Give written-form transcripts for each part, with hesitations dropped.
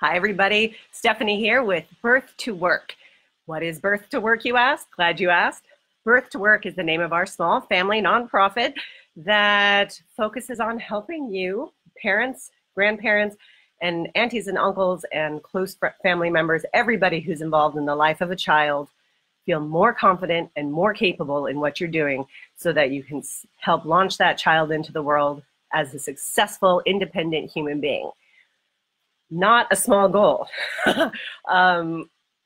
Hi, everybody. Stephanie here with Birth to Work. What is Birth to Work, you ask? Glad you asked. Birth to Work is the name of our small family nonprofit that focuses on helping you, parents, grandparents, and aunties and uncles and close family members, everybody who's involved in the life of a child, feel more confident and more capable in what you're doing so that you can help launch that child into the world as a successful, independent human being. Not a small goal.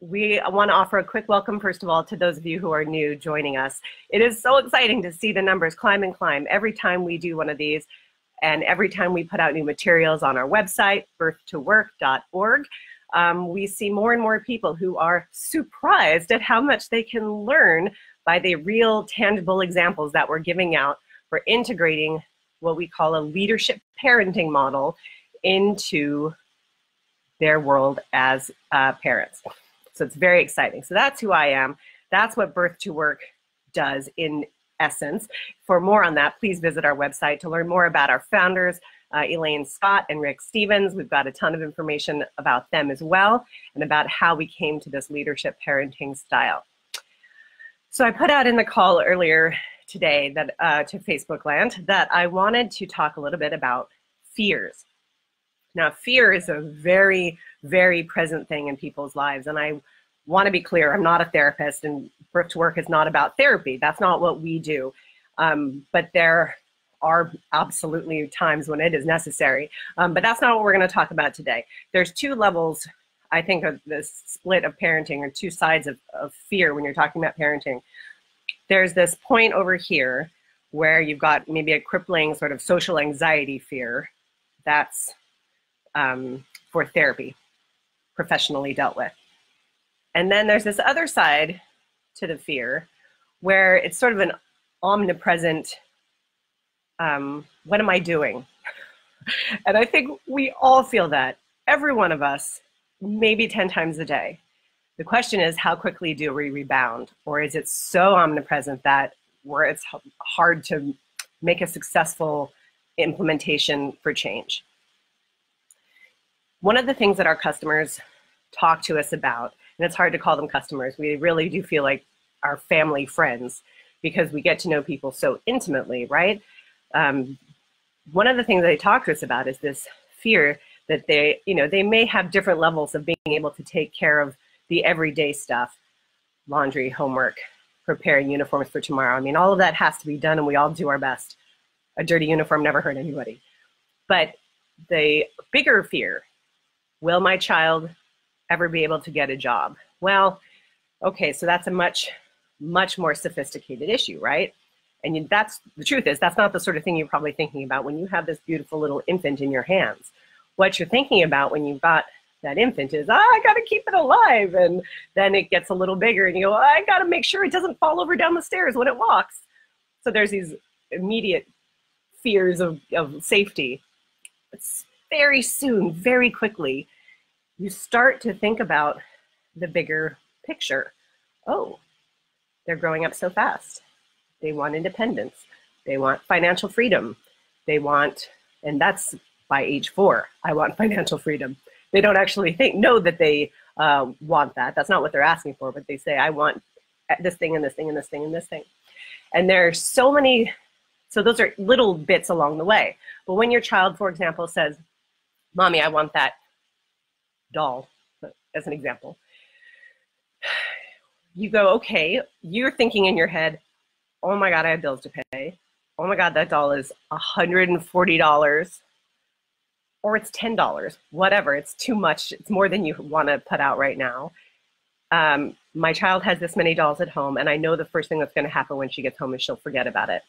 We want to offer a quick welcome, first of all, to those of you who are new joining us. It is so exciting to see the numbers climb and climb every time we do one of these, and every time we put out new materials on our website, birthtowork.org. We see more and more people who are surprised at how much they can learn by the real tangible examples that we're giving out for integrating what we call a leadership parenting model into their world as parents. So it's very exciting. So that's who I am. That's what Birth to Work does in essence. For more on that, please visit our website to learn more about our founders, Elaine Scott and Rick Stevens. We've got a ton of information about them as well and about how we came to this leadership parenting style. So I put out in the call earlier today that to Facebook land that I wanted to talk a little bit about fears. Now, fear is a very, very present thing in people's lives. And I want to be clear, I'm not a therapist, and Birth to Work is not about therapy. That's not what we do. But there are absolutely times when it is necessary. But that's not what we're going to talk about today. There's two levels, I think, of this split of parenting, or two sides of fear when you're talking about parenting. There's this point over here where you've got maybe a crippling sort of social anxiety fear. That's for therapy, professionally dealt with. And then there's this other side to the fear where it's sort of an omnipresent, what am I doing? And I think we all feel that, every one of us, maybe 10 times a day. The question is, how quickly do we rebound? Or is it so omnipresent that where it's hard to make a successful implementation for change? One of the things that our customers talk to us about, and it's hard to call them customers, we really do feel like our family friends because we get to know people so intimately, right? One of the things they talk to us about is this fear that they may have different levels of being able to take care of the everyday stuff, laundry, homework, preparing uniforms for tomorrow. I mean, all of that has to be done and we all do our best. A dirty uniform never hurt anybody. But the bigger fear, will my child ever be able to get a job? Well, okay, so that's a much, much more sophisticated issue, right? And that's the truth is that's not the sort of thing you're probably thinking about when you have this beautiful little infant in your hands. What you're thinking about when you've got that infant is, I got to keep it alive. And then it gets a little bigger and you go, I got to make sure it doesn't fall over down the stairs when it walks. So there's these immediate fears of safety. It's very soon, very quickly, you start to think about the bigger picture. Oh, they're growing up so fast. They want independence. They want financial freedom. They want, and that's by age 4, I want financial freedom. They don't actually know that they want that. That's not what they're asking for, but they say, I want this thing and this thing and this thing and this thing. And there's so many, so those are little bits along the way. But when your child, for example, says, Mommy, I want that doll, as an example, you go, okay, you're thinking in your head, oh my God, I have bills to pay. Oh my God, that doll is $140 or it's $10, whatever. It's too much. It's more than you want to put out right now. My child has this many dolls at home, and I know the first thing that's going to happen when she gets home is she'll forget about it.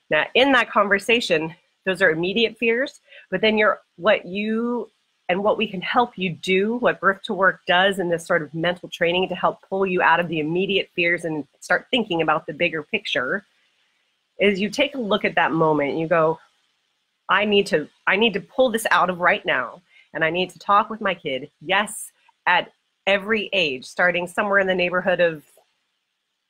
Now, in that conversation, those are immediate fears, but then what we can help you do, what Birth to Work does in this sort of mental training to help pull you out of the immediate fears and start thinking about the bigger picture, is you take a look at that moment and you go, I need to pull this out of right now, and I need to talk with my kid, yes, at every age, starting somewhere in the neighborhood of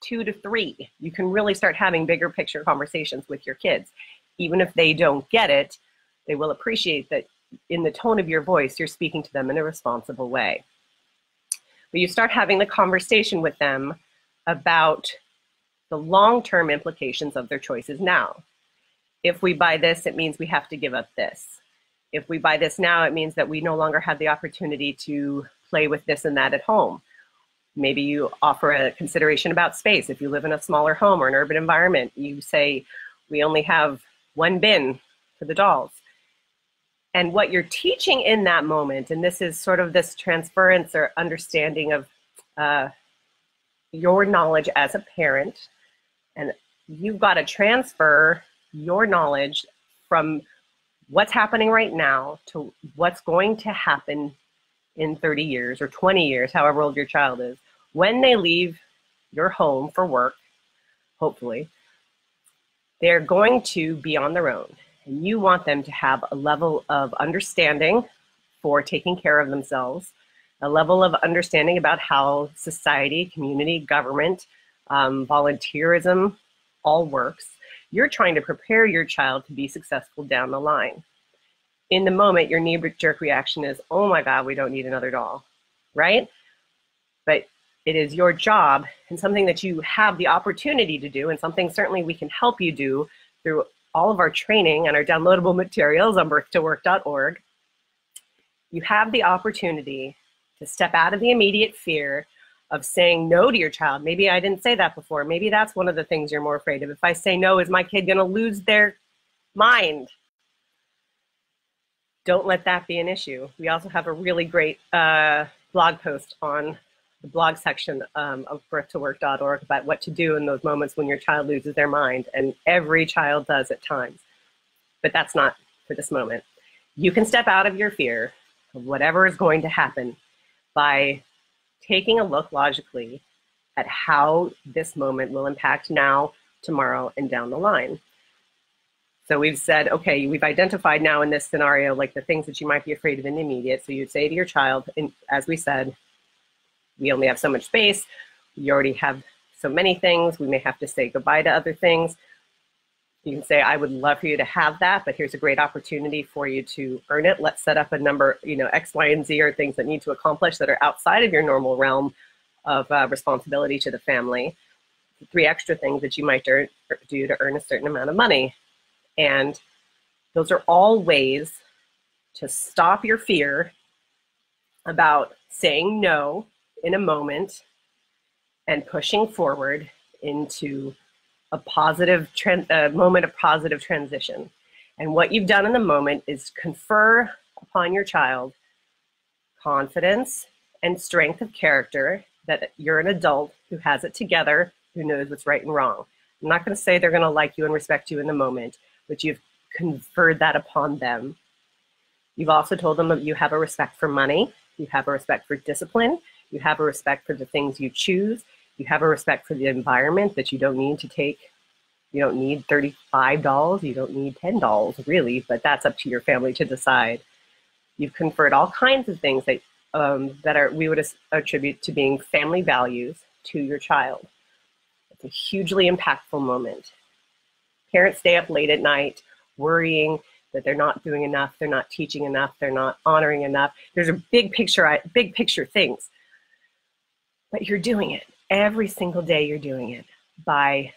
2 to 3. You can really start having bigger picture conversations with your kids. Even if they don't get it, they will appreciate that in the tone of your voice, you're speaking to them in a responsible way. But you start having the conversation with them about the long-term implications of their choices now. If we buy this, it means we have to give up this. If we buy this now, it means that we no longer have the opportunity to play with this and that at home. Maybe you offer a consideration about space. If you live in a smaller home or an urban environment, you say, we only have one bin for the dolls. And what you're teaching in that moment, and this is sort of this transference or understanding of your knowledge as a parent, and you've got to transfer your knowledge from what's happening right now to what's going to happen in 30 years or 20 years, however old your child is. When they leave your home for work, hopefully, they're going to be on their own. And you want them to have a level of understanding for taking care of themselves, a level of understanding about how society, community, government, volunteerism all works. You're trying to prepare your child to be successful down the line. In the moment, your knee-jerk reaction is, oh my God, we don't need another doll, right? But it is your job and something that you have the opportunity to do, and something certainly we can help you do through all of our training and our downloadable materials on birth2work.org. You have the opportunity to step out of the immediate fear of saying no to your child. Maybe I didn't say that before. Maybe that's one of the things you're more afraid of. If I say no, is my kid going to lose their mind? Don't let that be an issue. We also have a really great blog post on the blog section of birth2work.org about what to do in those moments when your child loses their mind. And every child does at times. But that's not for this moment. You can step out of your fear of whatever is going to happen by taking a look logically at how this moment will impact now, tomorrow, and down the line. So we've said, okay, we've identified now in this scenario, like the things that you might be afraid of in the immediate. So you'd say to your child, and as we said, we only have so much space. We already have so many things. We may have to say goodbye to other things. You can say, I would love for you to have that, but here's a great opportunity for you to earn it. Let's set up a number, X, Y, and Z are things that need to accomplish that are outside of your normal realm of responsibility to the family. 3 extra things that you might do to earn a certain amount of money. And those are all ways to stop your fear about saying no in a moment and pushing forward into a positive moment of positive transition. And what you've done in the moment is confer upon your child confidence and strength of character that you're an adult who has it together, who knows what's right and wrong. I'm not going to say they're going to like you and respect you in the moment, but you've conferred that upon them. You've also told them that you have a respect for money, you have a respect for discipline, you have a respect for the things you choose, you have a respect for the environment that you don't need to take. You don't need $35, you don't need $10 really, but that's up to your family to decide. You've conferred all kinds of things that we would attribute to being family values to your child. It's a hugely impactful moment. Parents stay up late at night worrying that they're not doing enough, they're not teaching enough, they're not honoring enough. There's a big picture things, but you're doing it. Every single day you're doing it by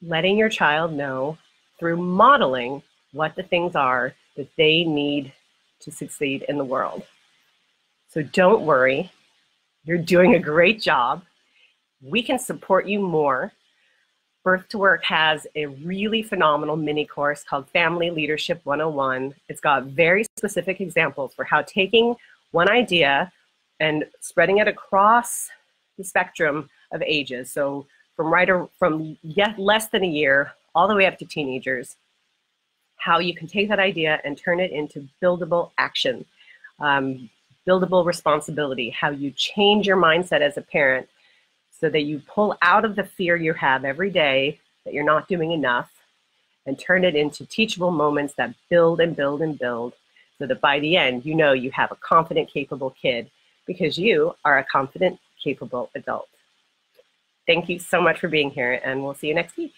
letting your child know through modeling what the things are that they need to succeed in the world. So don't worry, you're doing a great job. We can support you more. Birth to Work has a really phenomenal mini course called Family Leadership 101. It's got very specific examples for how taking one idea and spreading it across the spectrum of ages. So from less than a year all the way up to teenagers, how you can take that idea and turn it into buildable action, buildable responsibility, how you change your mindset as a parent so that you pull out of the fear you have every day that you're not doing enough and turn it into teachable moments that build and build and build so that by the end, you have a confident, capable kid because you are a confident, capable adult. Thank you so much for being here, and we'll see you next week.